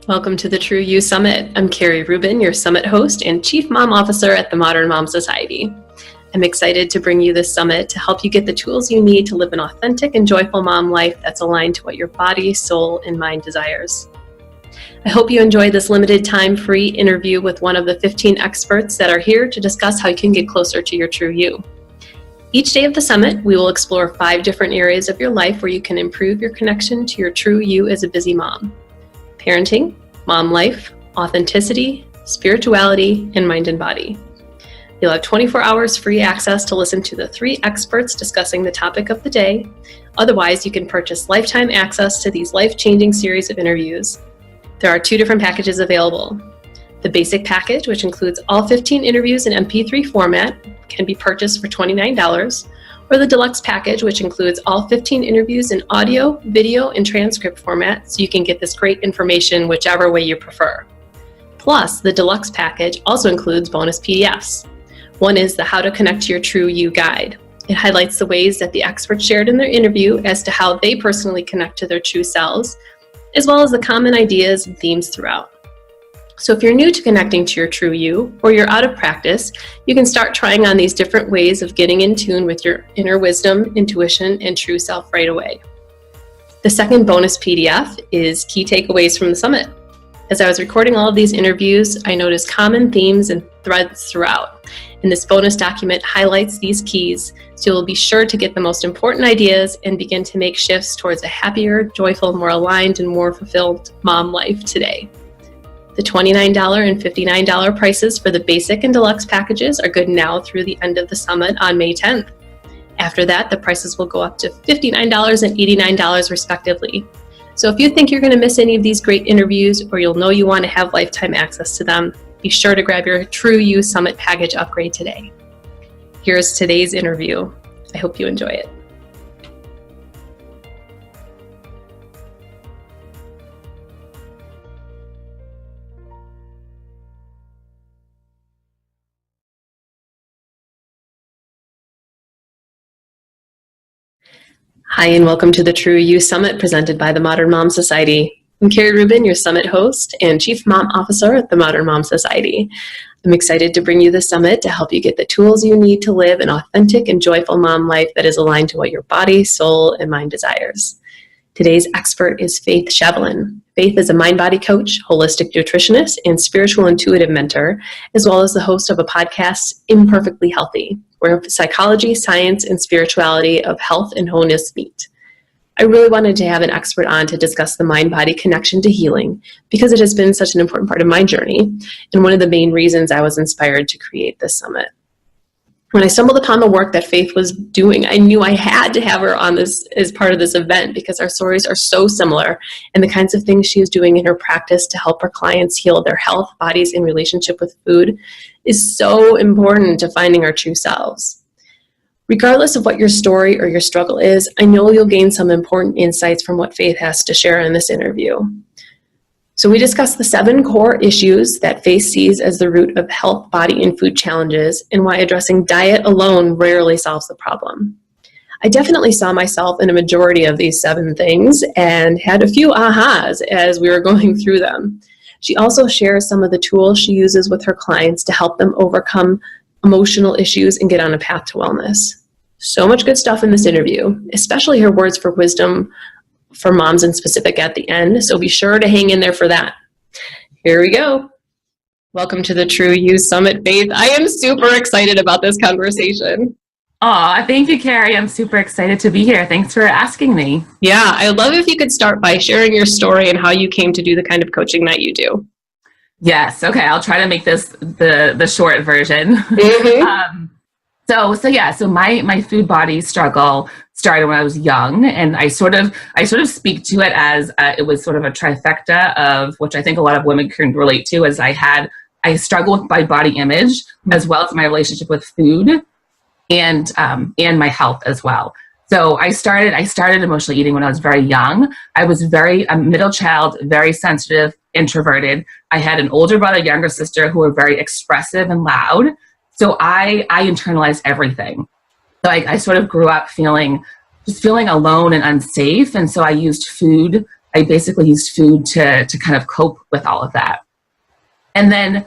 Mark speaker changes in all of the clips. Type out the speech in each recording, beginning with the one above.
Speaker 1: Welcome to the True You Summit. I'm Carrie Rubin, your summit host and Chief Mom Officer at the Modern Mom Society. I'm excited to bring you this summit to help you get the tools you need to live an authentic and joyful mom life that's aligned to what your body, soul, and mind desires. I hope you enjoyed this limited time free interview with one of the 15 experts that are here to discuss how you can get closer to your true you. Each day of the summit, we will explore 5 different areas of your life where you can improve your connection to your true you as a busy mom. Parenting, mom life, authenticity, spirituality, and mind and body. You'll have 24 hours free access to listen to the 3 experts discussing the topic of the day. Otherwise, you can purchase lifetime access to these life-changing series of interviews. There are 2 different packages available. The basic package, which includes all 15 interviews in MP3 format, can be purchased for $29, or the deluxe package, which includes all 15 interviews in audio, video, and transcript format, so you can get this great information whichever way you prefer. Plus, the deluxe package also includes bonus PDFs. One is the How to Connect to Your True You guide. It highlights the ways that the experts shared in their interview as to how they personally connect to their true selves, as well as the common ideas and themes throughout. So if you're new to connecting to your true you, or you're out of practice, you can start trying on these different ways of getting in tune with your inner wisdom, intuition, and true self right away. The second bonus PDF is Key Takeaways from the Summit. As I was recording all of these interviews, I noticed common themes and threads throughout. And this bonus document highlights these keys, so you'll be sure to get the most important ideas and begin to make shifts towards a happier, joyful, more aligned, and more fulfilled mom life today. The $29 and $59 prices for the basic and deluxe packages are good now through the end of the summit on May 10th. After that, the prices will go up to $59 and $89 respectively. So if you think you're going to miss any of these great interviews, or you'll know you want to have lifetime access to them, be sure to grab your True You Summit package upgrade today. Here's today's interview. I hope you enjoy it. Hi, and welcome to the True You Summit presented by the Modern Mom Society. I'm Carrie Rubin, your summit host and Chief Mom Officer at the Modern Mom Society. I'm excited to bring you the summit to help you get the tools you need to live an authentic and joyful mom life that is aligned to what your body, soul, and mind desires. Today's expert is Faith Shevlin. Faith is a mind-body coach, holistic nutritionist, and spiritual intuitive mentor, as well as the host of a podcast, Imperfectly Healthy, where psychology, science, and spirituality of health and wholeness meet. I really wanted to have an expert on to discuss the mind-body connection to healing, because it has been such an important part of my journey, and one of the main reasons I was inspired to create this summit. When I stumbled upon the work that Faith was doing, I knew I had to have her on this as part of this event, because our stories are so similar, and the kinds of things she is doing in her practice to help her clients heal their health, bodies, and relationship with food is so important to finding our true selves. Regardless of what your story or your struggle is, I know you'll gain some important insights from what Faith has to share in this interview. So we discussed the 7 core issues that Faith sees as the root of health, body, and food challenges, and why addressing diet alone rarely solves the problem. I definitely saw myself in a majority of these 7 things and had a few ahas as we were going through them. She also shares some of the tools she uses with her clients to help them overcome emotional issues and get on a path to wellness. So much good stuff in this interview, especially her words for wisdom for moms in specific at the end, so be sure to hang in there for that. Here we go. Welcome to the True You Summit, Faith. I am super excited about this conversation.
Speaker 2: Aw, thank you, Carrie. I'm super excited to be here. Thanks for asking me.
Speaker 1: Yeah, I would love if you could start by sharing your story and how you came to do the kind of coaching that you do.
Speaker 2: Yes. Okay. I'll try to make this the short version.
Speaker 1: Mm-hmm.
Speaker 2: So my food body struggle started when I was young, and I sort of speak to it as it was sort of a trifecta of which I think a lot of women can relate to. As I struggled with my body image as well as my relationship with food, and my health as well. So I started emotionally eating when I was very young. I was a middle child, very sensitive, introverted. I had an older brother, younger sister who were very expressive and loud. So I internalized everything. So I sort of grew up feeling alone and unsafe. And so I used food I basically used food to kind of cope with all of that. And then,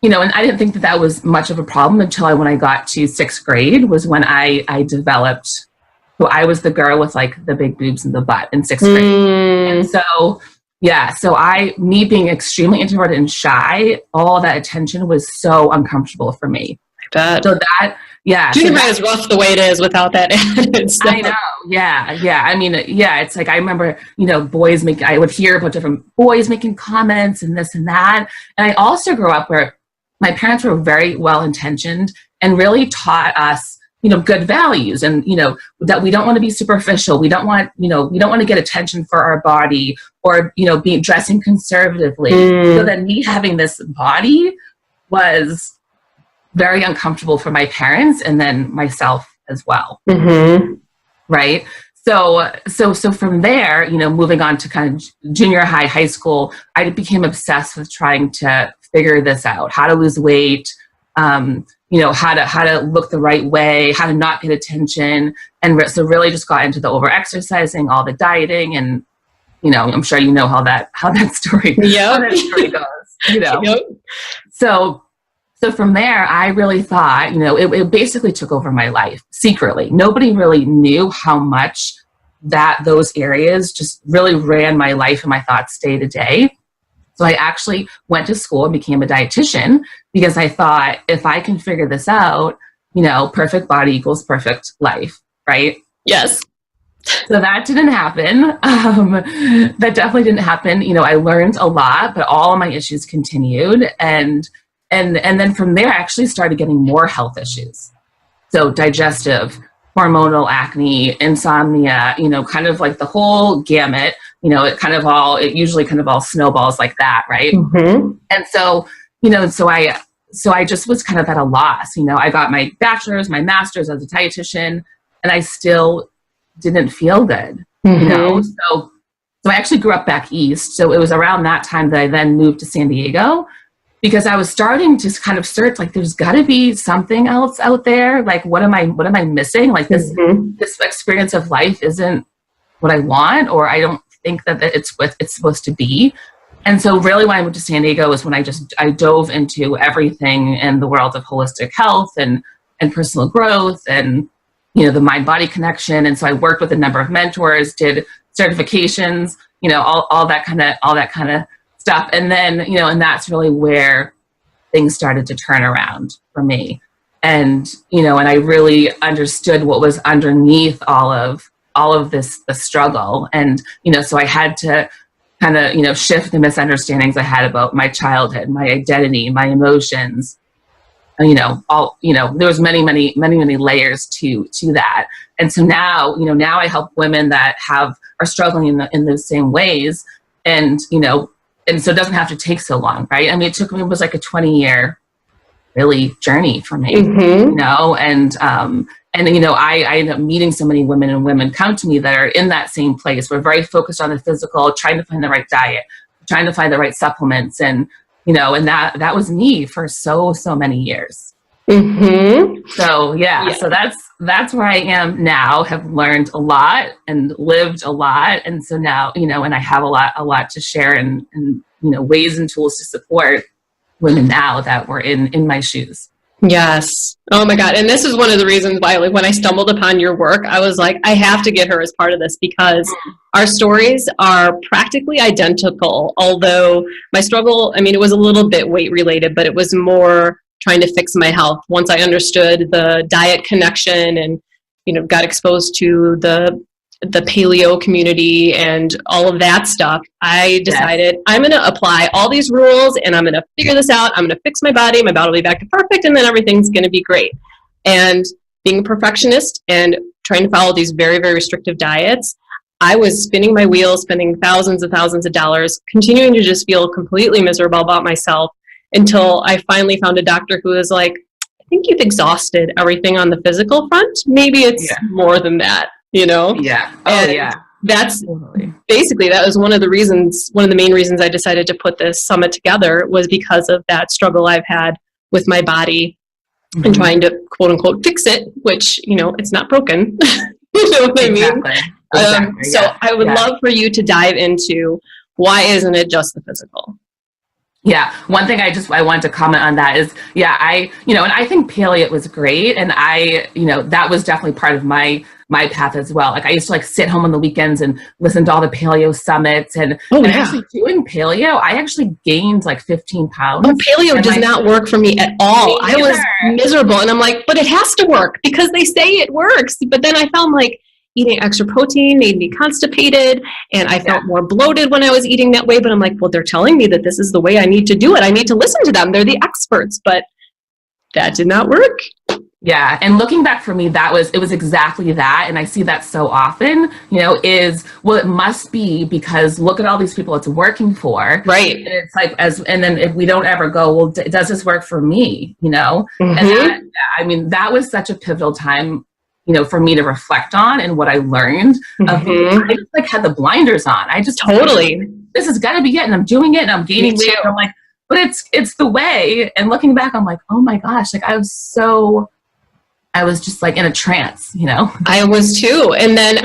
Speaker 2: and I didn't think that was much of a problem until when I got to 6th grade was when I developed, so I was the girl with like the big boobs and the butt in 6th grade. And so, me being extremely introverted and shy, all that attention was so uncomfortable for me.
Speaker 1: I bet.
Speaker 2: So that,
Speaker 1: junior high is rough the way it is without that added stuff.
Speaker 2: I know. Yeah. I mean, it's like, I remember, I would hear about different boys making comments and this and that. And I also grew up where my parents were very well-intentioned and really taught us, good values and, that we don't want to be superficial. We don't want to get attention for our body or, be dressing conservatively. So then me having this body was very uncomfortable for my parents and then myself as well. Mm-hmm. Right. So from there, moving on to kind of junior high, high school, I became obsessed with trying to figure this out, how to lose weight, how to look the right way, how to not get attention. And so really just got into the over exercising, all the dieting. And, I'm sure how that story, how that story goes, Yep. So from there, I really thought, it basically took over my life secretly. Nobody really knew how much those areas just really ran my life and my thoughts day to day. So I actually went to school and became a dietitian because I thought if I can figure this out, perfect body equals perfect life, right?
Speaker 1: Yes.
Speaker 2: So that didn't happen. That definitely didn't happen. I learned a lot, but all my issues continued. And then from there, I actually started getting more health issues. So digestive, hormonal acne, insomnia, kind of like the whole gamut, it usually kind of all snowballs like that. Right. Mm-hmm. And so, so I just was kind of at a loss. I got my bachelor's, my master's as a dietitian, and I still didn't feel good,
Speaker 1: mm-hmm.
Speaker 2: So I actually grew up back east. So it was around that time that I then moved to San Diego because I was starting to kind of search, like, there's got to be something else out there. Like, what am I missing? Like this experience of life isn't what I want, or I don't think that it's what it's supposed to be. And so really when I moved to San Diego was when I dove into everything in the world of holistic health and personal growth and, the mind-body connection. And so I worked with a number of mentors, did certifications, all that kind of stuff. And then, and that's really where things started to turn around for me. And, and I really understood what was underneath all of this, the struggle. And, so I had to kind of, shift the misunderstandings I had about my childhood, my identity, my emotions, there was many layers to that. And so now, now I help women that are struggling in those same ways. And, and so it doesn't have to take so long, right? I mean, it was like a 20-year really journey for me,
Speaker 1: mm-hmm.
Speaker 2: And I end up meeting so many women, and women come to me that are in that same place. We're very focused on the physical, trying to find the right diet, trying to find the right supplements. And, and that was me for so many years.
Speaker 1: Mm-hmm.
Speaker 2: So, so that's where I am now, have learned a lot and lived a lot. And so now, and I have a lot to share and ways and tools to support women now that were in my shoes.
Speaker 1: Yes. Oh my God. And this is one of the reasons why, like, when I stumbled upon your work, I was like, I have to get her as part of this because our stories are practically identical. Although my struggle, I mean, it was a little bit weight related, but it was more trying to fix my health. Once I understood the diet connection and, got exposed to the paleo community and all of that stuff, I decided I'm going to apply all these rules and I'm going to figure this out. I'm going to fix my body will be back to perfect, and then everything's going to be great. And being a perfectionist and trying to follow these very, very restrictive diets, I was spinning my wheels, spending thousands of dollars, continuing to just feel completely miserable about myself until I finally found a doctor who was like, I think you've exhausted everything on the physical front. Maybe it's more than that.
Speaker 2: Yeah. Oh, yeah.
Speaker 1: That's basically, that was one of the main reasons I decided to put this summit together, was because of that struggle I've had with my body mm-hmm. and trying to quote unquote fix it, which, it's not broken. You know what I mean?
Speaker 2: Exactly.
Speaker 1: So
Speaker 2: Yeah.
Speaker 1: I would
Speaker 2: Yeah.
Speaker 1: love for you to dive into why isn't it just the physical?
Speaker 2: Yeah. One thing I wanted to comment on that is, and I think paleo was great. And that was definitely part of my path as well. Like I used to sit home on the weekends and listen to all the paleo summits and actually doing paleo, I actually gained 15 pounds.
Speaker 1: Oh, paleo does not work for me at all. I was miserable and I'm like, but it has to work because they say it works. But then I found eating extra protein made me constipated and I felt more bloated when I was eating that way. But I'm like, well, they're telling me that this is the way I need to do it. I need to listen to them. They're the experts, but that did not work.
Speaker 2: Yeah. And looking back for me, it was exactly that. And I see that so often, it must be because look at all these people it's working for.
Speaker 1: Right.
Speaker 2: And it's and then if we don't ever go, well, does this work for me? And that was such a pivotal time, for me to reflect on and what I learned. I just had the blinders on. I just
Speaker 1: totally,
Speaker 2: this is gotta be it. And I'm doing it and I'm gaining weight. And I'm like, but it's the way. And looking back, I'm like, oh my gosh, I was just in a trance,
Speaker 1: I was too. And then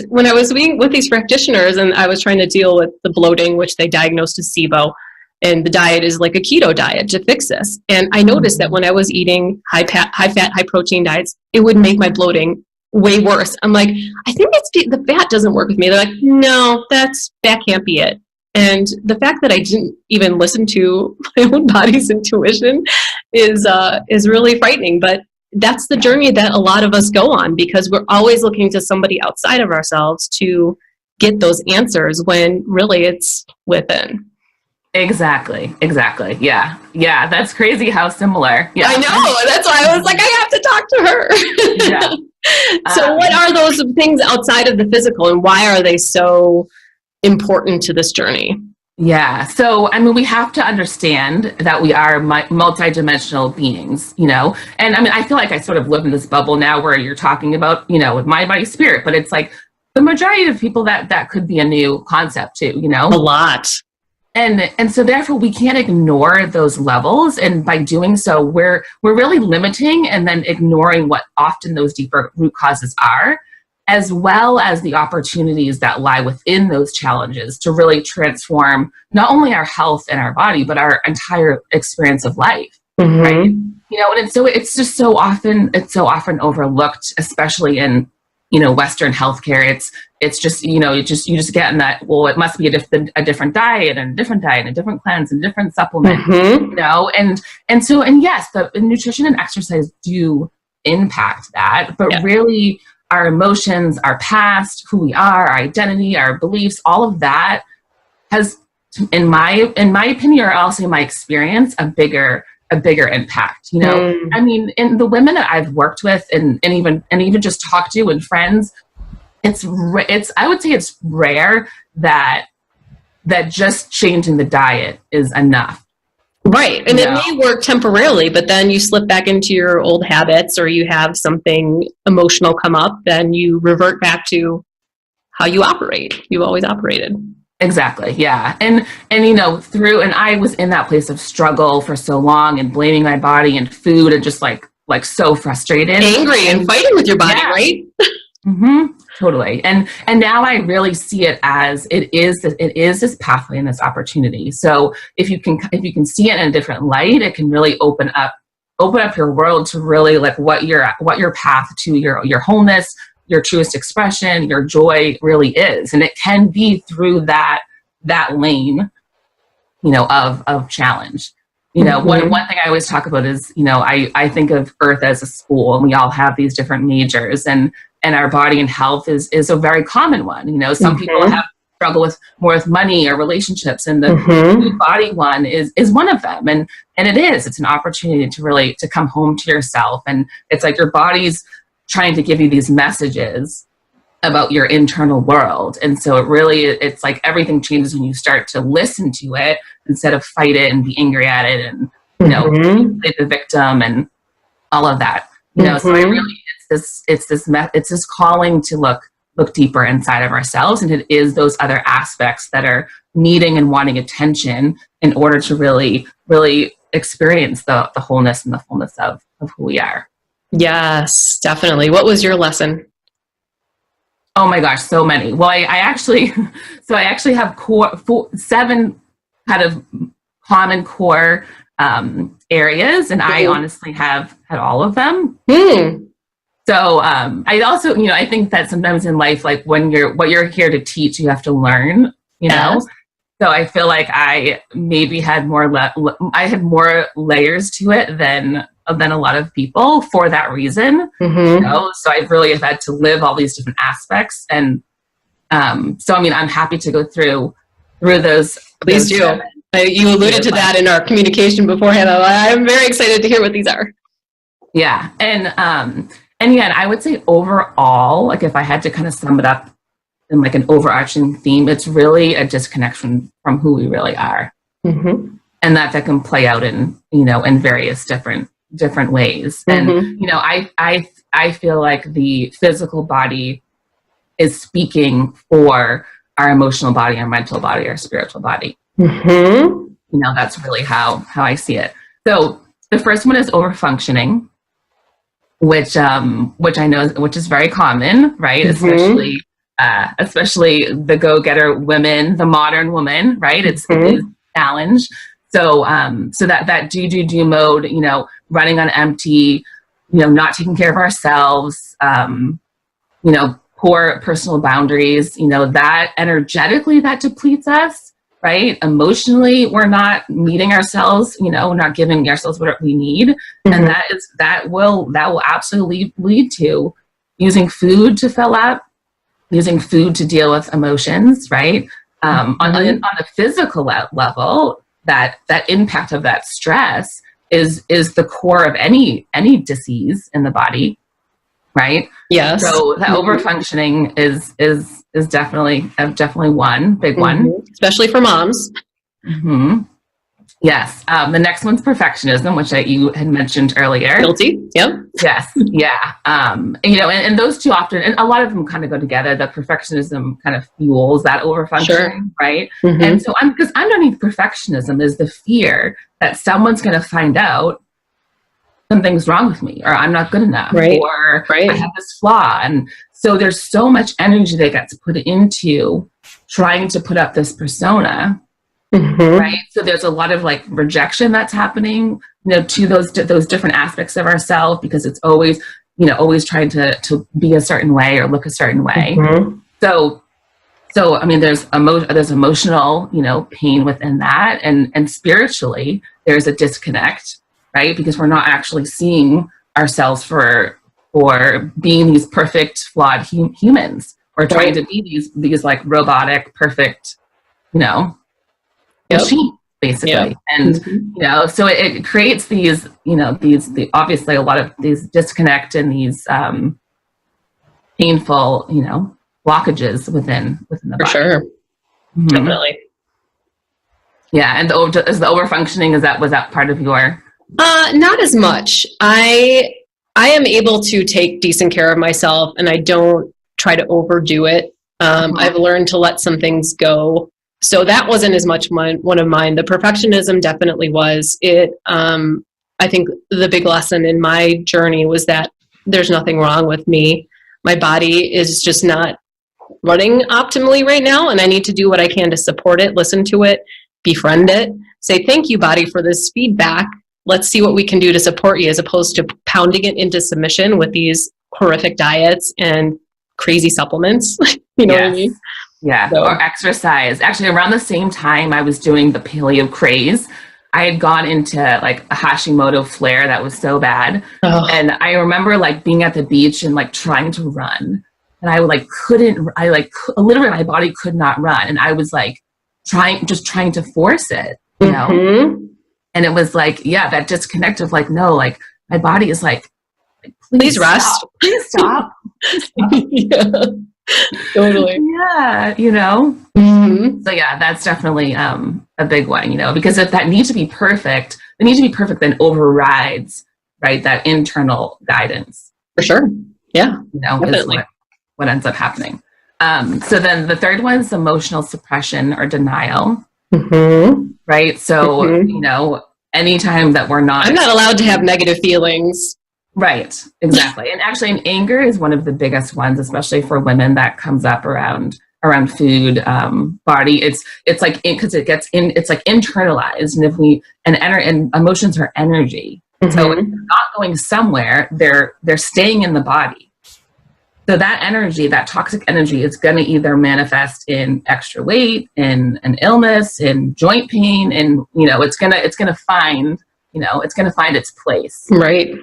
Speaker 1: when I was being with these practitioners and I was trying to deal with the bloating, which they diagnosed as SIBO, and the diet is a keto diet to fix this. And I noticed that when I was eating high fat, high protein diets, it would make my bloating way worse. I'm like, I think it's the fat doesn't work with me. They're like, no, that can't be it. And the fact that I didn't even listen to my own body's intuition is really frightening. But that's the journey that a lot of us go on because we're always looking to somebody outside of ourselves to get those answers when really it's within.
Speaker 2: Exactly. Yeah. That's crazy how similar. Yeah.
Speaker 1: I know. That's why I was like, I have to talk to her. Yeah. So what are those things outside of the physical and why are they so important to this journey?
Speaker 2: Yeah. So, we have to understand that we are multidimensional beings, and I feel like I sort of live in this bubble now where you're talking about, with mind, body, spirit, but it's the majority of people that could be a new concept too,
Speaker 1: A lot.
Speaker 2: And so therefore we can't ignore those levels. And by doing so, we're really limiting and then ignoring what often those deeper root causes are, as well as the opportunities that lie within those challenges to really transform not only our health and our body, but our entire experience of life. Right. And so it's just so often overlooked, especially in, Western healthcare. It's just, you just get in that, well, it must be a different diet and a different diet and a different cleanse and different supplement, and yes, the nutrition and exercise do impact that, but really our emotions, our past, who we are, our identity, our beliefs, all of that has, in my opinion, or also in my experience, a bigger impact, in the women that I've worked with and even just talked to and friends, I would say it's rare that just changing the diet is enough.
Speaker 1: Right. And it may work temporarily, but then you slip back into your old habits or you have something emotional come up, then you revert back to how you operate. You've always operated.
Speaker 2: Exactly. Yeah. And I was in that place of struggle for so long and blaming my body and food and just like so frustrated.
Speaker 1: Angry and fighting with your body, right?
Speaker 2: Totally. And now I really see it as it is this pathway and this opportunity. So if you can see it in a different light, it can really open up your world to really what your path to your wholeness, your truest expression, your joy really is. And it can be through that lane, of challenge. One thing I always talk about is, I think of Earth as a school and we all have these different majors and our body and health is a very common one. Some people struggle with money or relationships, and the food body one is one of them. And it's an opportunity to come home to yourself. And it's like your body's trying to give you these messages about your internal world. And so it's like everything changes when you start to listen to it instead of fight it and be angry at it and, play the victim and all of that. So it's this calling to look deeper inside of ourselves. And it is those other aspects that are needing and wanting attention in order to really, really experience the wholeness and the fullness of who we are.
Speaker 1: Yes, definitely. What was your lesson?
Speaker 2: Oh my gosh, so many. Well, I actually, so I actually have seven kind of common core areas, and I honestly have had all of them. So I also, I think that sometimes in life, like what you're here to teach, you have to learn,
Speaker 1: Yes.
Speaker 2: So I feel like I maybe had I had more layers to it than a lot of people for that reason. So I really have had to live all these different aspects, and so I mean, I'm happy to go through those.
Speaker 1: Please do. You alluded to that in our communication beforehand. I'm very excited to hear what these are.
Speaker 2: Yeah, and yeah, I would say overall, like if I had to kind of sum it up in like an overarching theme, it's really a disconnection from who we really are, and that can play out in in various different ways. And I feel like the physical body is speaking for our emotional body, our mental body, our spiritual body. That's really how I see it. So the first one is overfunctioning, which I know which is very common, right? Especially the go-getter women, the modern woman, right? It's a challenge. So that do mode, running on empty, not taking care of ourselves, poor personal boundaries, that energetically that depletes us, right? Emotionally, we're not meeting ourselves, we're not giving ourselves what we need. And that will absolutely lead to using food to fill up, using food to deal with emotions, right? On the physical level, that impact of that stress is the core of any disease in the body, right?
Speaker 1: Yes.
Speaker 2: So that overfunctioning is definitely one big one,
Speaker 1: especially for moms.
Speaker 2: Yes. The next one's perfectionism, which you had mentioned earlier.
Speaker 1: Guilty. Yep.
Speaker 2: Yes. Yeah. And those two often, and a lot of them kind of go together. The perfectionism kind of fuels that overfunctioning, right? And so because underneath perfectionism is the fear that someone's going to find out something's wrong with me, or I'm not good enough, or I have this flaw. And so there's so much energy that gets put into trying to put up this persona. Right. So there's a lot of like rejection that's happening, to those different aspects of ourselves, because it's always, always trying to be a certain way or look a certain way. So I mean, there's emotional, pain within that, and spiritually there's a disconnect, right? Because we're not actually seeing ourselves for being these perfect, flawed
Speaker 1: Right.
Speaker 2: humans, or trying to be these like robotic, perfect, machine, basically. And so it creates these obviously a lot of these disconnect and these painful blockages within the body.
Speaker 1: For sure. Definitely.
Speaker 2: Yeah. And is the overfunctioning, was that part of your
Speaker 1: not as much. I am able to take decent care of myself, and I don't try to overdo it. I've learned to let some things go. So that wasn't as much one of mine. The perfectionism definitely was. I think the big lesson in my journey was that there's nothing wrong with me. My body is just not running optimally right now, and I need to do what I can to support it, listen to it, befriend it, say, thank you, body, for this feedback. Let's see what we can do to support you, as opposed to pounding it into submission with these horrific diets and crazy supplements. You know what I mean?
Speaker 2: Yeah, so. Or exercise. Actually, around the same time I was doing the paleo craze, I had gone into like a Hashimoto flare that was so bad. And I remember like being at the beach and like trying to run. And I literally my body could not run. And I was like trying to force it, And it was like, that disconnect of like, no, like my body is like
Speaker 1: please rest.
Speaker 2: Stop. Please stop.
Speaker 1: Yeah. Totally.
Speaker 2: Yeah, So yeah, that's definitely a big one, because if that needs to be perfect, then overrides, right, that internal guidance.
Speaker 1: For sure. Yeah. Definitely.
Speaker 2: Is what ends up happening. So then the third one is emotional suppression or denial. Right. So, anytime that we're not,
Speaker 1: I'm not allowed to have negative feelings.
Speaker 2: Right, exactly. And actually, and anger is one of the biggest ones, especially for women, that comes up around food, body. It's like because it gets in, it's like internalized, and if we and emotions are energy, so if they're not going somewhere, they're staying in the body. So that energy, that toxic energy, is going to either manifest in extra weight, in an illness, in joint pain, and it's gonna find its place.
Speaker 1: Right.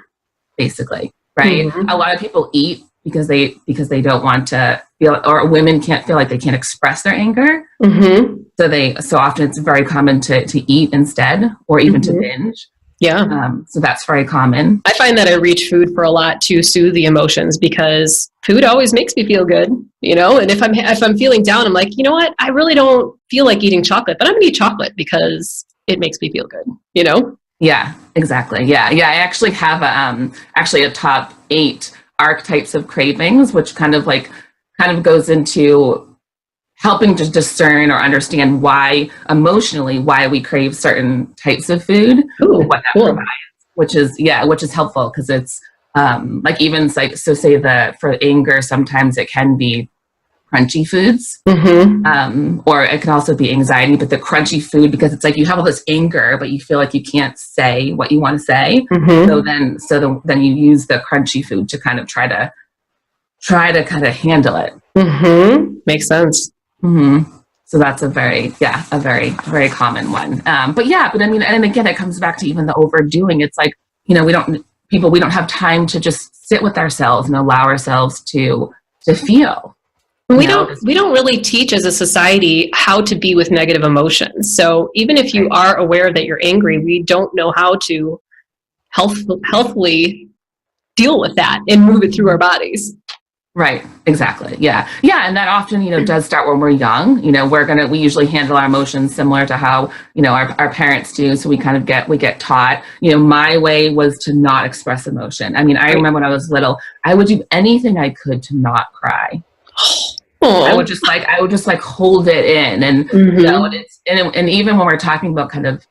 Speaker 2: Basically, right? A lot of people eat because they don't want to feel, or women can't feel like they can't express their anger. So often it's very common to eat instead, or even to binge.
Speaker 1: Yeah.
Speaker 2: So that's very common.
Speaker 1: I find that I reach food for a lot to soothe the emotions, because food always makes me feel good, and if I'm feeling down, I'm like, you know what? I really don't feel like eating chocolate, but I'm gonna eat chocolate because it makes me feel good,
Speaker 2: Yeah, exactly. Yeah. I actually have a top 8 archetypes of cravings, which kind of goes into helping to discern or understand why emotionally why we crave certain types of food.
Speaker 1: Ooh,
Speaker 2: and what that provides, which is helpful, because it's for anger, sometimes it can be crunchy foods, or it can also be anxiety, but the crunchy food, because it's like you have all this anger, but you feel like you can't say what you want to say. So then you use the crunchy food to kind of try to handle it.
Speaker 1: Makes sense.
Speaker 2: So that's a very very common one. But I mean, and again, it comes back to even the overdoing. It's like, we don't have time to just sit with ourselves and allow ourselves to feel.
Speaker 1: We don't really teach as a society how to be with negative emotions. So even if you are aware that you're angry, we don't know how to healthfully deal with that and move it through our bodies.
Speaker 2: Right. Exactly. Yeah. And that often, does start when we're young. We usually handle our emotions similar to how, our parents do. So we get taught, my way was to not express emotion. I mean, I remember when I was little, I would do anything I could to not cry. I would just hold it in, and and even when we're talking about kind of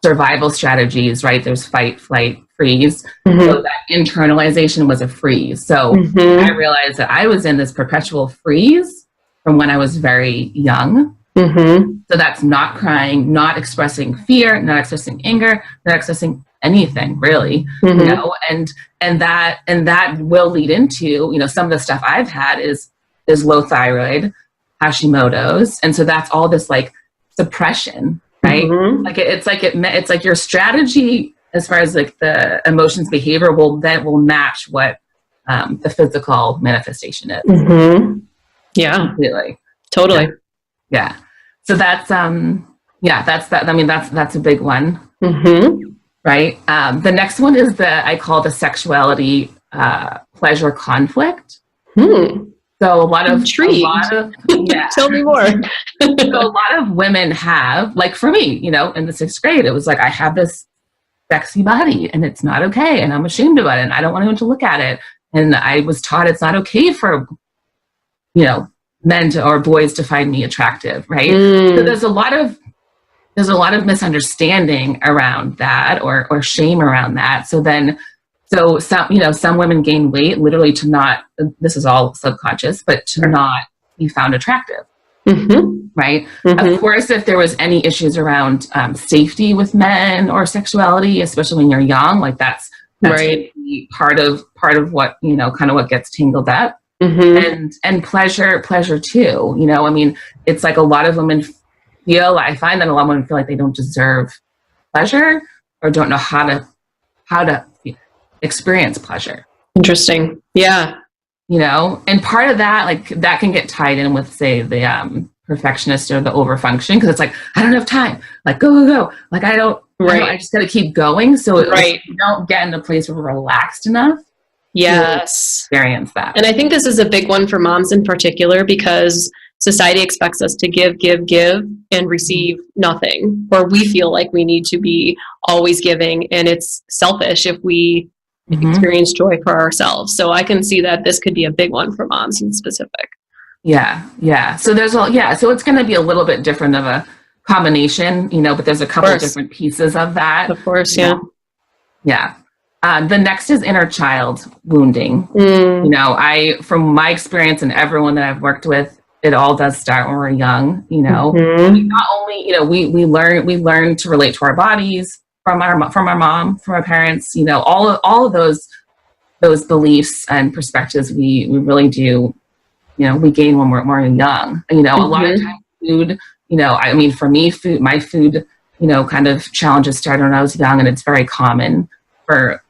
Speaker 2: survival strategies, right? There's fight, flight, freeze. So that internalization was a freeze. So I realized that I was in this perpetual freeze from when I was very young. So that's not crying, not expressing fear, not expressing anger, not expressing anything really, and that will lead into, some of the stuff I've had is low thyroid, Hashimoto's, and so that's all this like suppression, right? Like it's like your strategy as far as like the emotions behavior will match what the physical manifestation is.
Speaker 1: Yeah,
Speaker 2: completely,
Speaker 1: totally.
Speaker 2: Yeah. So that's that's that. I mean, that's a big one, right? The next one is I call the sexuality pleasure conflict. So a lot of
Speaker 1: Tell me more.
Speaker 2: So a lot of women have, like for me, in the 6th grade, it was like I have this sexy body and it's not okay, and I'm ashamed about it, and I don't want anyone to look at it, and I was taught it's not okay for men or boys to find me attractive, right? So there's a lot of misunderstanding around that, or shame around that. So some women gain weight literally to not, this is all subconscious, but to not be found attractive, right? Of course, if there was any issues around safety with men or sexuality, especially when you're young, like that's right. part of what, kind of what gets tangled up. And pleasure too. I mean, it's like a lot of women I find that a lot of women feel like they don't deserve pleasure, or don't know how to experience pleasure.
Speaker 1: Interesting. Yeah.
Speaker 2: And part of that, like that can get tied in with, say, the perfectionist or the overfunction, because it's like, I don't have time, like go, like I just got to keep going. So you don't get in a place where we're relaxed enough.
Speaker 1: Yes.
Speaker 2: Experience that.
Speaker 1: And I think this is a big one for moms in particular, because society expects us to give and receive nothing, or we feel like we need to be always giving, and it's selfish if we experience joy for ourselves. So I can see that this could be a big one for moms in specific.
Speaker 2: Yeah. So so it's going to be a little bit different of a combination, but there's a couple of different pieces of that.
Speaker 1: Of course, yeah.
Speaker 2: Yeah. The next is inner child wounding. You know, from my experience and everyone that I've worked with, it all does start when we're young. You know, not only, you know, we learn to relate to our bodies from our mom, from our parents. You know, all of those beliefs and perspectives we really do. You know, we gain when we're young. You know, a lot of times food. You know, I mean, for me, my food, you know, kind of challenges started when I was young, and it's very common for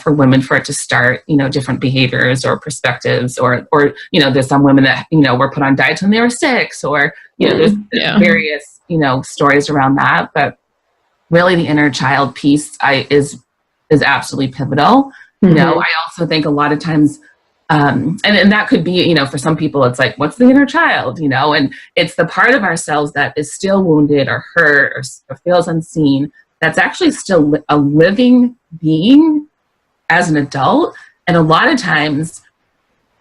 Speaker 2: women for it to start, you know, different behaviors or perspectives, or, you know, there's some women that, you know, were put on diets when they were 6, or, you know, there's various, you know, stories around that. But really the inner child piece is absolutely pivotal. You know, I also think a lot of times, and that could be, you know, for some people, it's like, what's the inner child, you know, and it's the part of ourselves that is still wounded or hurt or feels unseen. That's actually still a living being as an adult. And a lot of times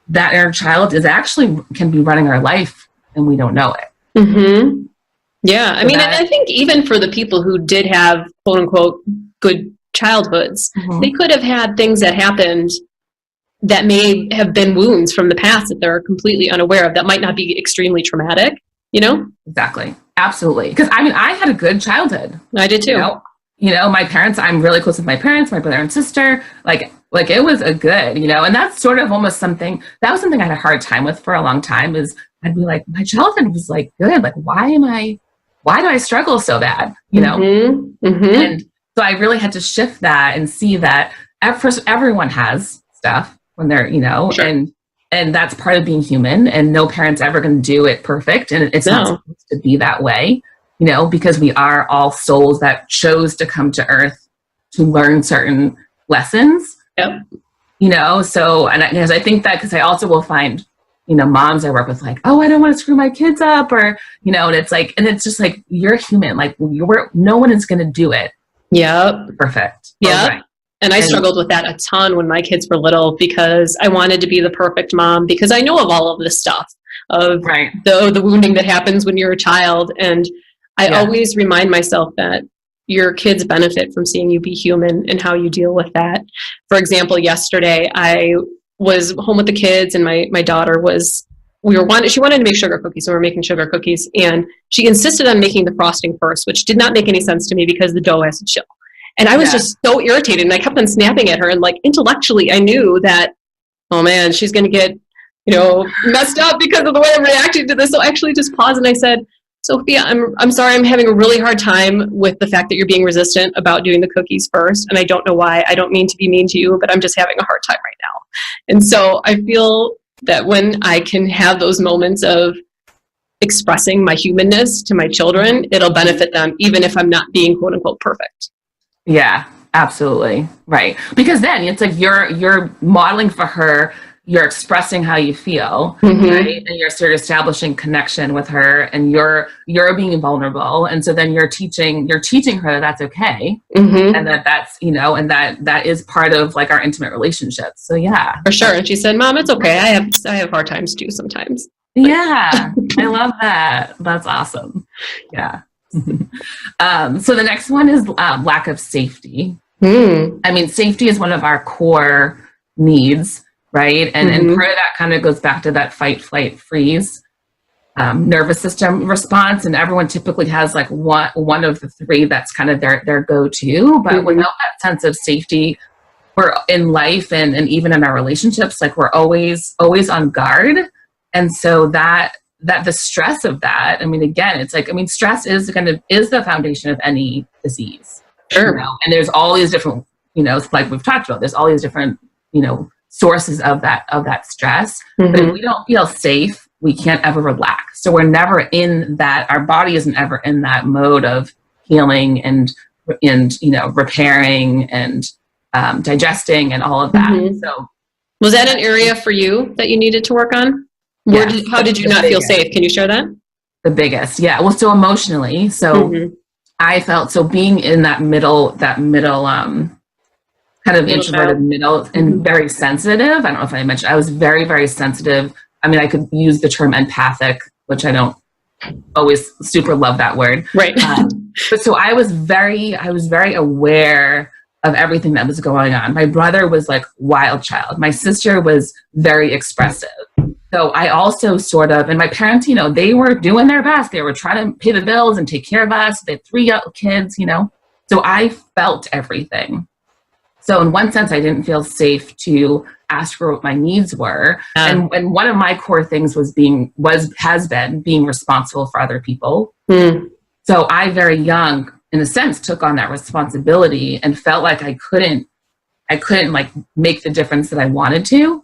Speaker 2: that inner child can be running our life and we don't know it.
Speaker 1: Yeah. I mean, and I think even for the people who did have quote unquote good childhoods, they could have had things that happened that may have been wounds from the past that they're completely unaware of, that might not be extremely traumatic, you know?
Speaker 2: Exactly. Absolutely. Because I mean, I had a good childhood.
Speaker 1: I did too.
Speaker 2: You know, my parents, I'm really close with my parents, my brother and sister, like it was a good, you know, and that's sort of almost something I had a hard time with for a long time. Is I'd be like, my childhood was like good. Like, why do I struggle so bad? You know? And so I really had to shift that and see that at first everyone has stuff when they're, you know, and that's part of being human, and no parent's ever going to do it perfect. And it's not supposed to be that way. You know, because we are all souls that chose to come to Earth to learn certain lessons. You know, so, and I think that because I also will find, you know, moms I work with like, oh, I don't want to screw my kids up, or, you know, and it's like, and it's just like, you're human. Like, no one is going to do it. Perfect.
Speaker 1: Right. And I struggled with that a ton when my kids were little, because I wanted to be the perfect mom, because I know of all of this stuff of the wounding that happens when you're a child. And I always remind myself that your kids benefit from seeing you be human and how you deal with that. For example, yesterday I was home with the kids, and my daughter she wanted to make sugar cookies, so we were making sugar cookies, and she insisted on making the frosting first, which did not make any sense to me because the dough has to chill. And I was just so irritated, and I kept on snapping at her, and like intellectually I knew that, oh man, she's going to get, you know, messed up because of the way I'm reacting to this. So I actually just paused and I said, Sophia, I'm sorry, I'm having a really hard time with the fact that you're being resistant about doing the cookies first. And I don't know why. I don't mean to be mean to you, but I'm just having a hard time right now. And so I feel that when I can have those moments of expressing my humanness to my children, it'll benefit them, even if I'm not being quote unquote perfect.
Speaker 2: Yeah, absolutely. Right. Because then it's like you're modeling for her, you're expressing how you feel, right? And you're sort of establishing connection with her, and you're being vulnerable. And so then you're teaching her that's okay. And that's, you know, and that is part of like our intimate relationships. So yeah.
Speaker 1: For sure. And she said, Mom, it's okay. I have hard times too sometimes.
Speaker 2: Yeah. I love that. That's awesome. Yeah. So the next one is lack of safety. I mean, safety is one of our core needs, right? And part of that kind of goes back to that fight, flight, freeze nervous system response. And everyone typically has like one of the three that's kind of their go-to. But without that sense of safety, we're in life and even in our relationships, like we're always on guard. And so that the stress of that, I mean, again, it's like, I mean, stress is the foundation of any disease.
Speaker 1: Sure.
Speaker 2: You know? And there's all these different, you know, like we've talked about, there's all these different, you know, sources of that stress. But if we don't feel safe, we can't ever relax. So we're never in that, our body isn't ever in that mode of healing and you know, repairing and digesting and all of that. So
Speaker 1: was that an area for you that you needed to work on?
Speaker 2: Yes,
Speaker 1: how did you not feel safe? Can you share that?
Speaker 2: The biggest, yeah. Well, so emotionally, so I felt, so being in that middle kind of introverted middle and very sensitive. I don't know if I mentioned, I was very, very sensitive. I mean, I could use the term empathic, which I don't always super love that word.
Speaker 1: Right.
Speaker 2: But so I was very aware of everything that was going on. My brother was like wild child. My sister was very expressive. So I also sort of, and my parents, you know, they were doing their best. They were trying to pay the bills and take care of us. They had 3 young kids, you know. So I felt everything. So in one sense, I didn't feel safe to ask for what my needs were. And one of my core things has been being responsible for other people. So I very young, in a sense, took on that responsibility and felt like I couldn't like make the difference that I wanted to,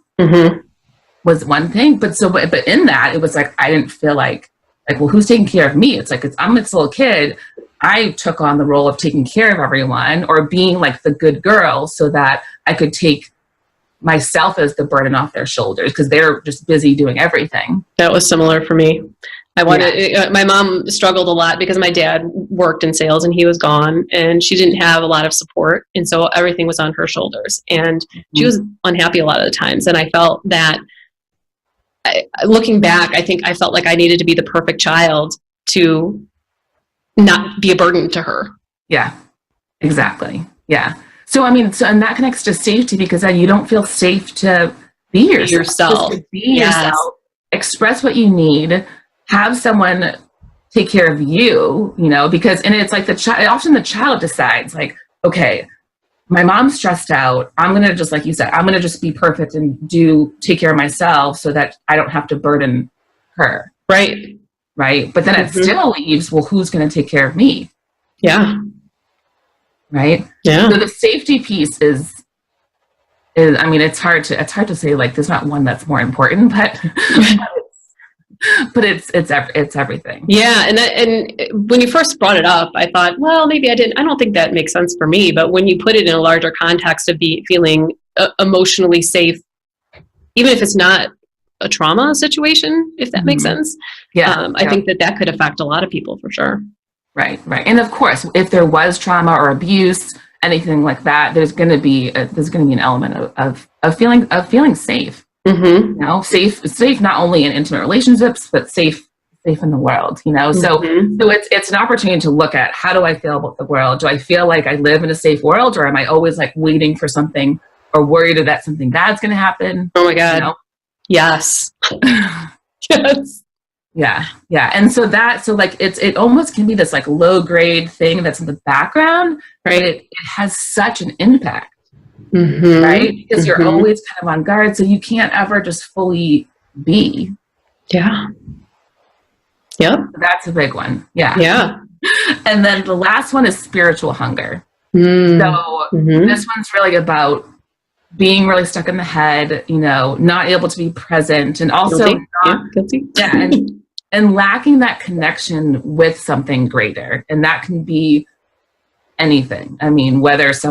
Speaker 2: was one thing. But in that, it was like, I didn't feel like, well, who's taking care of me? It's like, I'm this little kid. I took on the role of taking care of everyone or being like the good girl so that I could take myself as the burden off their shoulders because they're just busy doing everything.
Speaker 1: That was similar for me. My mom struggled a lot because my dad worked in sales and he was gone and she didn't have a lot of support. And so everything was on her shoulders and she was unhappy a lot of the times. And I felt that looking back, I think I felt like I needed to be the perfect child to not be a burden to her.
Speaker 2: Yeah, exactly. Yeah. So, I mean, and that connects to safety because then you don't feel safe to be yourself. Just to be yourself, express what you need, have someone take care of you, you know, because, and it's like often the child decides like, okay, my mom's stressed out. I'm going to just, like you said, I'm going to just be perfect and take care of myself so that I don't have to burden her.
Speaker 1: Right.
Speaker 2: Right. But then it still leaves, well, who's going to take care of me?
Speaker 1: Yeah.
Speaker 2: Right.
Speaker 1: Yeah.
Speaker 2: So the safety piece is, I mean, it's hard to say like, there's not one that's more important, but, but it's everything.
Speaker 1: Yeah. And when you first brought it up, I thought, well, maybe I don't think that makes sense for me. But when you put it in a larger context of feeling emotionally safe, even if it's not a trauma situation, if that makes sense. Yeah. I think that could affect a lot of people for sure.
Speaker 2: Right. And of course, if there was trauma or abuse, anything like that, there's going to be an element of feeling safe. You know, safe not only in intimate relationships, but safe in the world. You know, so it's an opportunity to look at, how do I feel about the world? Do I feel like I live in a safe world, or am I always like waiting for something or worried that something bad's going to happen?
Speaker 1: Oh my God.
Speaker 2: You know?
Speaker 1: Yes. Yes.
Speaker 2: Yeah. And so like it almost can be this like low grade thing that's in the background, right? It has such an impact, right? Because you're always kind of on guard, so you can't ever just fully be.
Speaker 1: Yeah. Yep.
Speaker 2: That's a big one. Yeah.
Speaker 1: Yeah.
Speaker 2: And then the last one is spiritual hunger. So this one's really about being really stuck in the head, you know, not able to be present, and also and lacking that connection with something greater. And that can be anything. I mean, whether it's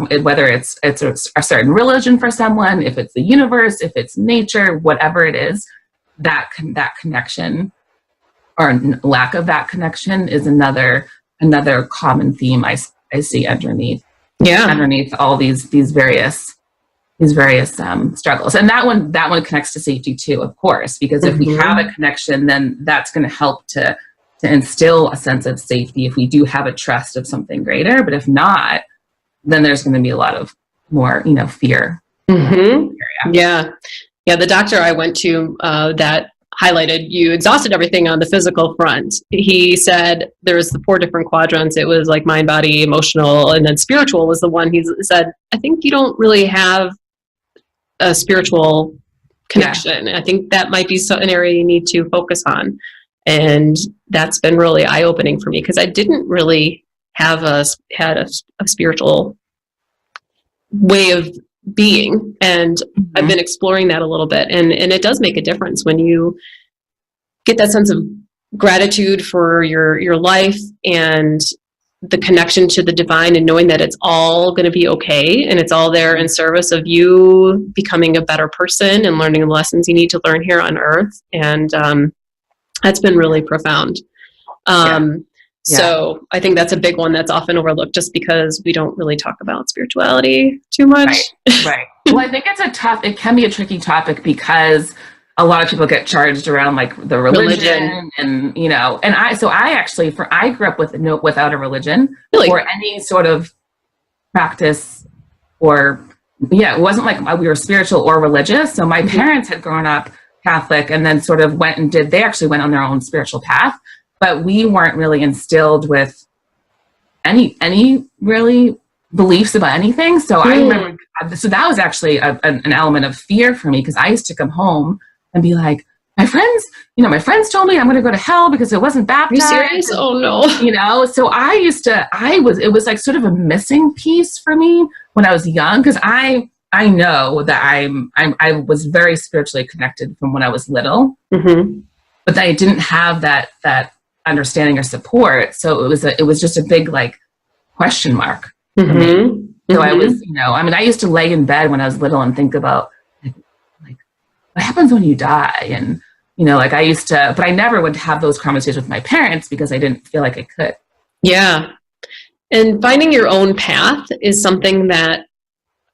Speaker 2: a certain religion for someone, if it's the universe, if it's nature, whatever it is, that connection or lack of that connection is another common theme I see underneath all these various struggles. And that one connects to safety too, of course, because if we have a connection, then that's going to help to instill a sense of safety if we do have a trust of something greater. But if not, then there's going to be a lot of more, you know, fear.
Speaker 1: Yeah. The doctor I went to that highlighted you exhausted everything on the physical front. He said there was the 4 different quadrants. It was like mind, body, emotional, and then spiritual was the one. He said, I think you don't really have a spiritual connection. I think that might be an area you need to focus on. And that's been really eye-opening for me because I didn't really have a spiritual way of being. And I've been exploring that a little bit. And it does make a difference when you get that sense of gratitude for your life and the connection to the divine, and knowing that it's all going to be okay and it's all there in service of you becoming a better person and learning the lessons you need to learn here on earth. And that's been really profound. So I think that's a big one that's often overlooked just because we don't really talk about spirituality too much.
Speaker 2: Right. Well, I think it can be a tricky topic because a lot of people get charged around like the religion. And, you know, and I grew up without a religion or any sort of practice it wasn't like we were spiritual or religious. So my parents had grown up Catholic and then sort of they actually went on their own spiritual path, but we weren't really instilled with any really beliefs about anything. So I remember, so that was actually an element of fear for me, because I used to come home and be like, my friends told me I'm going to go to hell because it wasn't baptized.
Speaker 1: Are you serious? Oh no.
Speaker 2: So it was like sort of a missing piece for me when I was young, because I know that I was very spiritually connected from when I was little, but I didn't have that understanding or support. So it was just a big like question mark for me. So I was, I used to lay in bed when I was little and think about like what happens when you die, and I used to, but I never would have those conversations with my parents because I didn't feel like I could.
Speaker 1: Yeah. And finding your own path is something that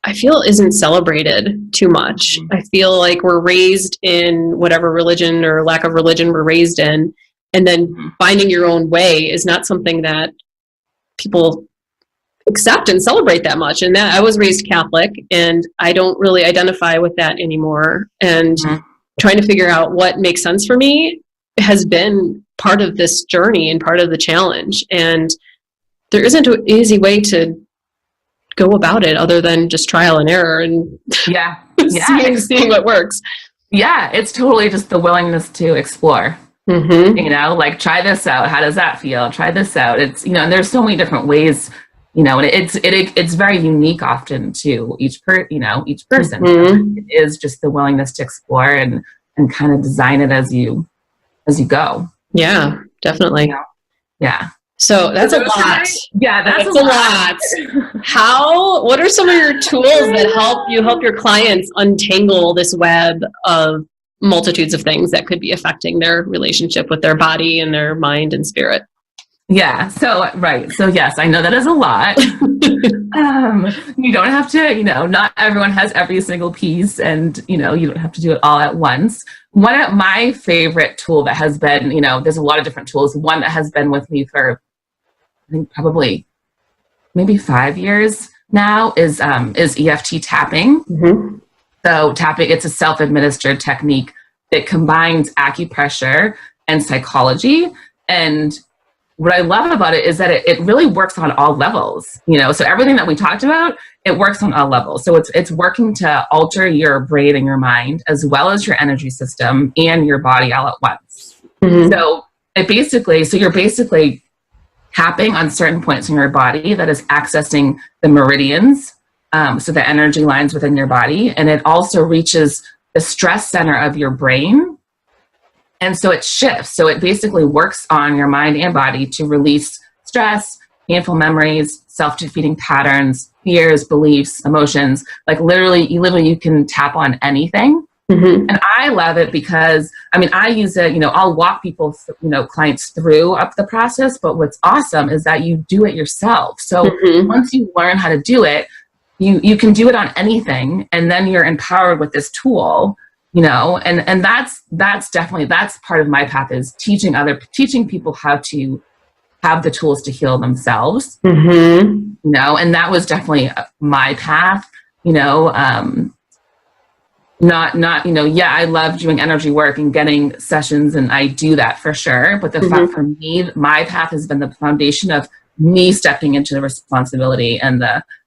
Speaker 1: I feel isn't celebrated too much. I feel like we're raised in whatever religion or lack of religion we're raised in, and then finding your own way is not something that people accept and celebrate that much. And that I was raised Catholic, and I don't really identify with that anymore. And trying to figure out what makes sense for me has been part of this journey and part of the challenge. And there isn't an easy way to go about it other than just trial and error and seeing what works.
Speaker 2: Yeah, it's totally just the willingness to explore. Like, try this out. How does that feel? Try this out. It's, and there's so many different ways, and it's very unique often to each person. It is just the willingness to explore and kind of design it as you go.
Speaker 1: Yeah, definitely.
Speaker 2: Yeah.
Speaker 1: So that's a lot.
Speaker 2: Yeah, that's a
Speaker 1: lot. What are some of your tools that help your clients untangle this web of multitudes of things that could be affecting their relationship with their body and their mind and spirit?
Speaker 2: Yeah. So, right. So yes, I know that is a lot. You don't have to, not everyone has every single piece, and, you don't have to do it all at once. One of my favorite tool that has been, there's a lot of different tools. One that has been with me for, I think probably maybe 5 years now is EFT tapping. So tapping, it's a self-administered technique that combines acupressure and psychology. And what I love about it is that it really works on all levels, so everything that we talked about, it works on all levels. So it's working to alter your brain and your mind, as well as your energy system and your body all at once. So you're basically tapping on certain points in your body that is accessing the meridians, so the energy lines within your body, and it also reaches the stress center of your brain. And so it shifts. So it basically works on your mind and body to release stress, painful memories, self-defeating patterns, fears, beliefs, emotions. Like literally you can tap on anything. And I love it because, I use it, I'll walk people, clients through up the process. But what's awesome is that you do it yourself. So once you learn how to do it, you can do it on anything. And then you're empowered with this tool. And that's definitely, that's part of my path, is teaching people how to have the tools to heal themselves, and that was definitely my path, I love doing energy work and getting sessions, and I do that for sure. But the fact for me, my path has been the foundation of me stepping into the responsibility and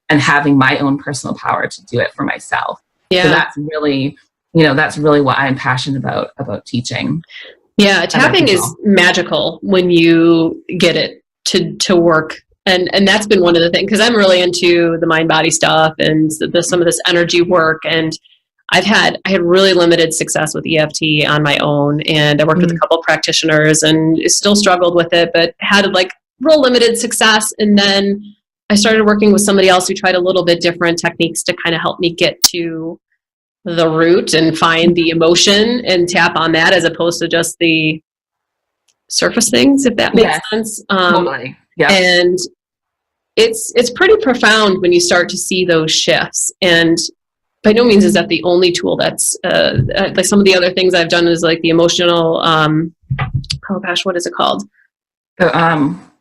Speaker 2: having my own personal power to do it for myself. Yeah. So that's really, that's really what I'm passionate about teaching.
Speaker 1: Yeah, tapping is magical when you get it to work. And that's been one of the things, because I'm really into the mind body stuff and some of this energy work. And I had really limited success with EFT on my own. And I worked with a couple practitioners and still struggled with it, but had like real limited success. And then I started working with somebody else who tried a little bit different techniques to kind of help me get to the root and find the emotion and tap on that, as opposed to just the surface things, if that makes sense.
Speaker 2: Totally. Yeah.
Speaker 1: And it's pretty profound when you start to see those shifts. And by no means is that the only tool that's like some of the other things I've done is like the emotional, what is it called?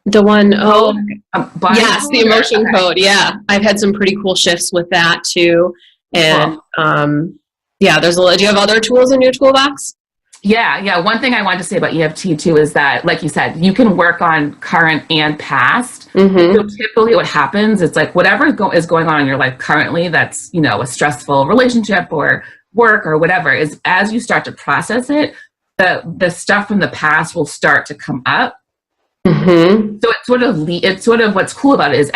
Speaker 1: The one,
Speaker 2: Body
Speaker 1: yes,
Speaker 2: code
Speaker 1: the emotion
Speaker 2: okay.
Speaker 1: code. Yeah. I've had some pretty cool shifts with that too. And,
Speaker 2: Cool.
Speaker 1: yeah, there's do you have other tools in your toolbox?
Speaker 2: Yeah. One thing I wanted to say about EFT too is that, like you said, you can work on current and past.
Speaker 1: Mm-hmm.
Speaker 2: So typically what happens, it's like whatever is going on in your life currently that's, a stressful relationship or work or whatever, is as you start to process it, the stuff from the past will start to come up.
Speaker 1: Mm-hmm.
Speaker 2: So it's sort of what's cool about it is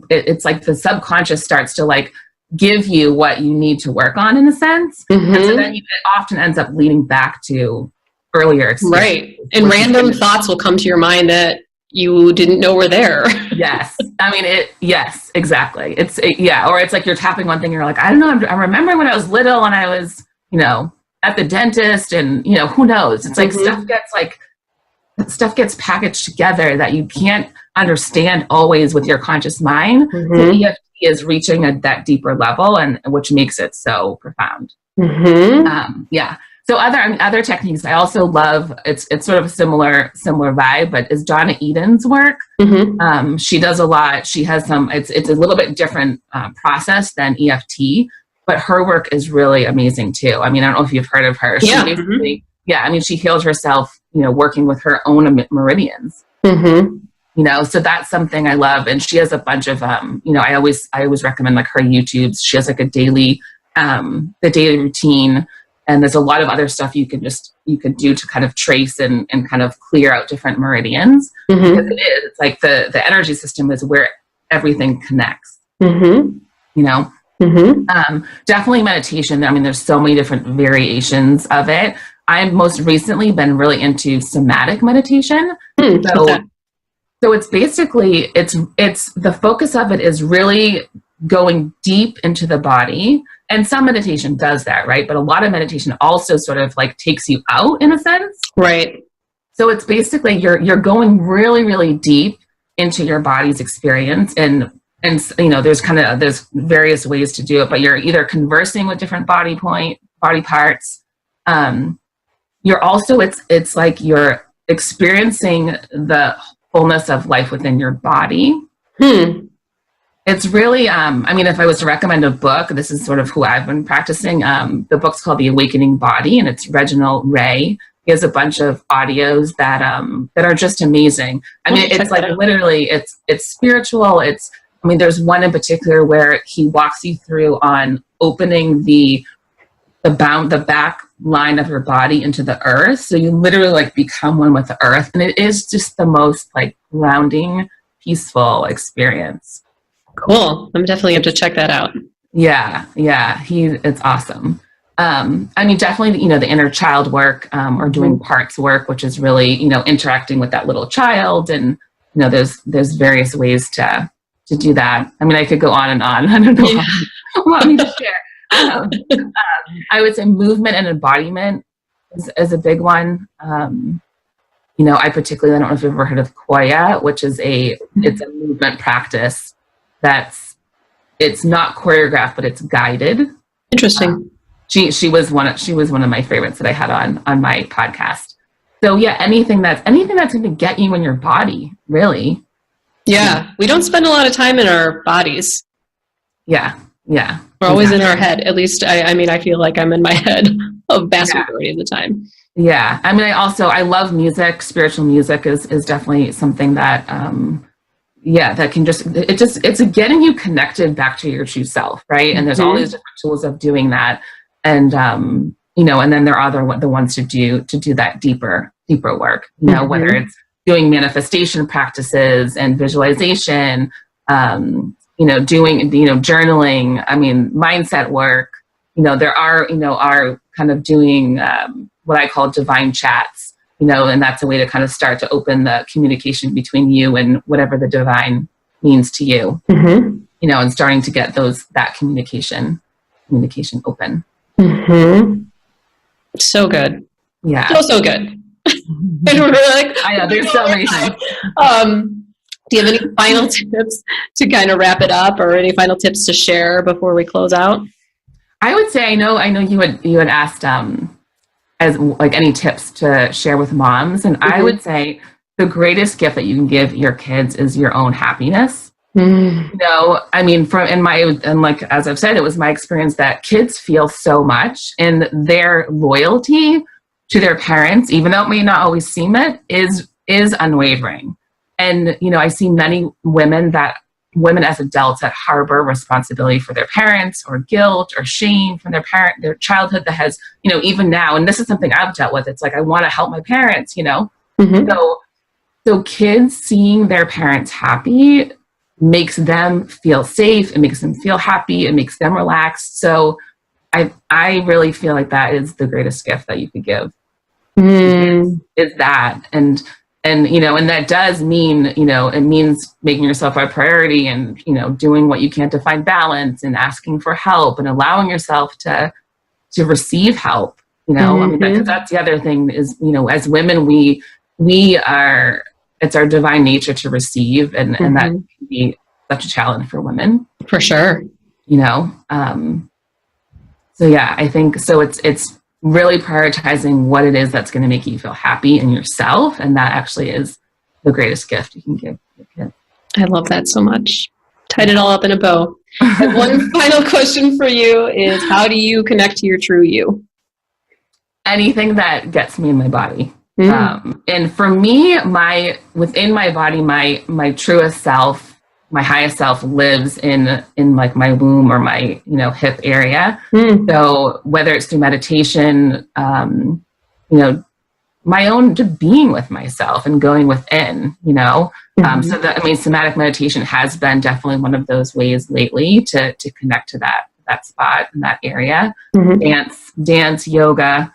Speaker 2: it's like the subconscious starts to like give you what you need to work on in a sense.
Speaker 1: Mm-hmm.
Speaker 2: And so then it often ends up leading back to earlier experience.
Speaker 1: Right. And random thoughts will come to your mind that you didn't know were there.
Speaker 2: Yes. I mean, yes, exactly. Or it's like you're tapping one thing and you're like, I don't know. I'm remembering when I was little and I was, at the dentist and, who knows? It's like stuff gets packaged together that you can't understand always with your conscious mind.
Speaker 1: Mm-hmm.
Speaker 2: So EFT is reaching that deeper level, and which makes it so profound.
Speaker 1: Mm-hmm.
Speaker 2: So other techniques I also love. It's sort of a similar vibe, but is Donna Eden's work.
Speaker 1: Mm-hmm.
Speaker 2: She does a lot. She has some. It's a little bit different process than EFT, but her work is really amazing too. I mean, I don't know if you've heard of her.
Speaker 1: Yeah.
Speaker 2: She basically, I mean, she healed herself, working with her own meridians.
Speaker 1: Mm-hmm.
Speaker 2: So that's something I love. And she has a bunch of, I always recommend like her YouTubes. She has like the daily routine. And there's a lot of other stuff you can do to kind of trace and kind of clear out different meridians.
Speaker 1: Mm-hmm.
Speaker 2: Because it's like the energy system is where everything connects.
Speaker 1: Mm-hmm. Mm-hmm.
Speaker 2: Definitely meditation. I mean, there's so many different variations of it. I've most recently been really into somatic meditation. So it's basically, it's the focus of it is really going deep into the body. And some meditation does that, right? But a lot of meditation also sort of like takes you out in a sense.
Speaker 1: Right.
Speaker 2: So it's basically you're going really, really deep into your body's experience, and there's various ways to do it, but you're either conversing with different body parts. You're also it's like you're experiencing the fullness of life within your body. It's really, I mean, if I was to recommend a book, this is sort of who I've been practicing. The book's called The Awakening Body, and it's Reginald Ray. He has a bunch of audios that are just amazing. I mean, it's like literally, it's spiritual. There's one in particular where he walks you through on opening the back line of your body into the earth. So you literally like become one with the earth. And it is just the most like grounding, peaceful experience.
Speaker 1: Cool. I'm definitely have to check that out.
Speaker 2: Yeah. It's awesome. Definitely, the inner child work, or doing parts work, which is really, interacting with that little child. And, there's various ways to do that. I mean, I could go on and on. I don't know how you want me to share. I would say movement and embodiment is a big one. I don't know if you've ever heard of Koya, which is it's a movement practice it's not choreographed, but it's guided.
Speaker 1: Interesting.
Speaker 2: She was one of my favorites that I had on my podcast. So yeah, anything that's going to get you in your body, really.
Speaker 1: Yeah. We don't spend a lot of time in our bodies.
Speaker 2: Yeah.
Speaker 1: We're always in our head. At least I feel like I'm in my head a vast majority of the time.
Speaker 2: Yeah. I mean, I love music. Spiritual music is definitely something that, that can it's getting you connected back to your true self. Right. And there's all these different tools of doing that. And, and then there are the ones to do that deeper work, whether it's doing manifestation practices and visualization, doing, journaling, mindset work, there are kind of doing, what I call divine chats, and that's a way to kind of start to open the communication between you and whatever the divine means to you, and starting to get that communication open.
Speaker 1: So good.
Speaker 2: Yeah.
Speaker 1: So good. And we're like,
Speaker 2: I know, there's so many things.
Speaker 1: Do you have any final tips to kind of wrap it up, or any final tips to share before we close out?
Speaker 2: I would say, I know you had asked, as like any tips to share with moms. And I would say the greatest gift that you can give your kids is your own happiness.
Speaker 1: Mm.
Speaker 2: You know, I mean, and like, as I've said, it was my experience that kids feel so much, and their loyalty to their parents, even though it may not always seem it, is unwavering. And, you know, I see many women as adults that harbor responsibility for their parents, or guilt or shame from their childhood, that has, you know, even now, and this is something I've dealt with. It's like, I want to help my parents, you know?
Speaker 1: Mm-hmm.
Speaker 2: So kids seeing their parents happy makes them feel safe. It makes them feel happy. It makes them relaxed. So I really feel like that is the greatest gift that you could give. Is that. And, you know, and that does mean, you know, it means making yourself a priority, and, you know, doing what you can to find balance, and asking for help, and allowing yourself to receive help, you know. I mean, that's the other thing is, you know, as women, it's our divine nature to receive, and that can be such a challenge for women.
Speaker 1: For sure.
Speaker 2: You know? So yeah, I think, so it's really prioritizing what it is that's going to make you feel happy in yourself. And that actually is the greatest gift you can give your kids.
Speaker 1: I love that so much. Tied it all up in a bow. One final question for you is, how do you connect to your true you?
Speaker 2: Anything that gets me in my body. And for me, within my body, my truest self, my highest self lives in like my womb, or my, you know, hip area. So whether it's through meditation, you know, my own just being with myself and going within, you know. So that, I mean, somatic meditation has been definitely one of those ways lately to connect to that spot in that area. Dance, yoga.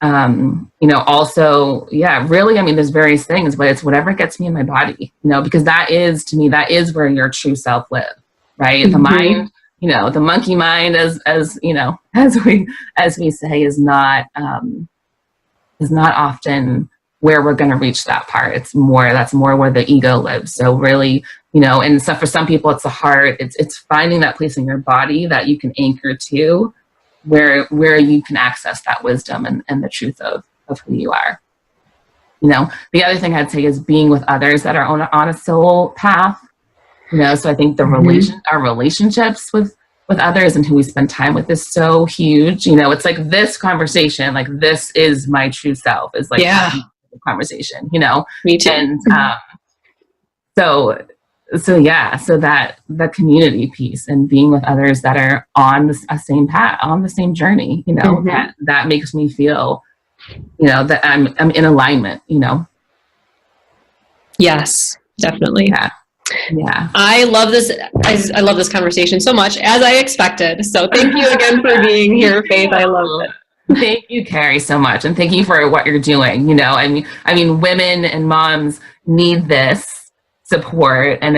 Speaker 2: You know, also, yeah, really, I mean, there's various things, but it's whatever gets me in my body, you know, because that is, to me, that is where your true self lives, right? The mind, you know, the monkey mind, as you know, as we say, is not often where we're going to reach that part. That's more where the ego lives. So really, you know, and so for some people, it's the heart. It's finding that place in your body that you can anchor to, where you can access that wisdom and the truth of who you are. You know, the other thing I'd say is being with others that are on a soul path. You know, so I think our relationships with others and who we spend time with is so huge. You know, it's like this conversation, like, this is my true self, is like, conversation, you know.
Speaker 1: Me too.
Speaker 2: And so yeah, so that the community piece and being with others that are on a same path, on the same journey, you know, that makes me feel, you know, that I'm in alignment, you know.
Speaker 1: Yes, definitely.
Speaker 2: Yeah.
Speaker 1: I love this. I love this conversation so much, as I expected. So thank you again for being here, Faith. I love it.
Speaker 2: Thank you, Carrie, so much. And thank you for what you're doing. You know, I mean, women and moms need this support, and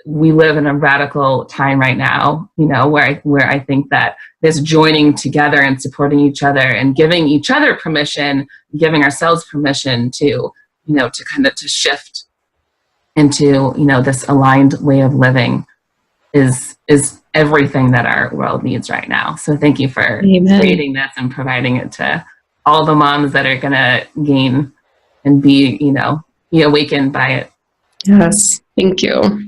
Speaker 2: we live in a radical time right now, you know, where I think that this joining together and supporting each other and giving each other permission, giving ourselves permission to, you know, to shift into, you know, this aligned way of living is everything that our world needs right now. So thank you for creating this and providing it to all the moms that are going to gain and be awakened by it.
Speaker 1: Yes. Thank you.